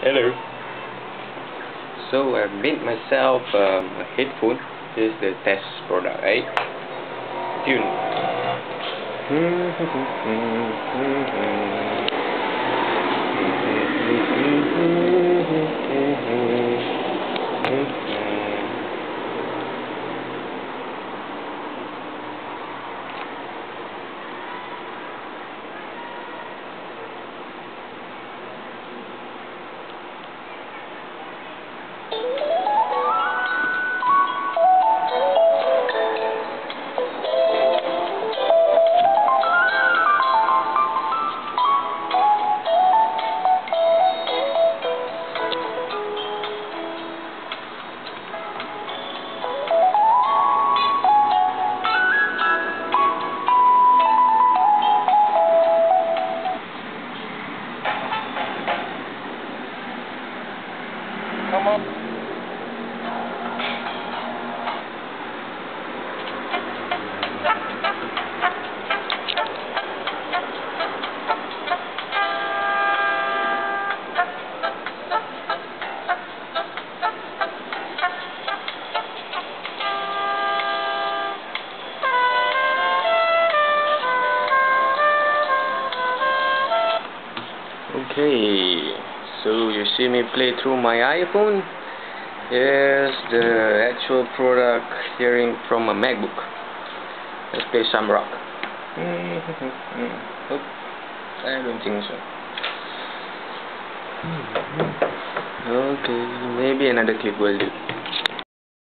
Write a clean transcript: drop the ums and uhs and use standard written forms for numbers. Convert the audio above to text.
Hello. So I made myself a headphone. This is the test product, right? Tune. Come on. Okay, so you see me play through my iPhone. Here's the actual product hearing from a MacBook. Let's play some rock. Oh, I don't think so. Okay, maybe another clip will do.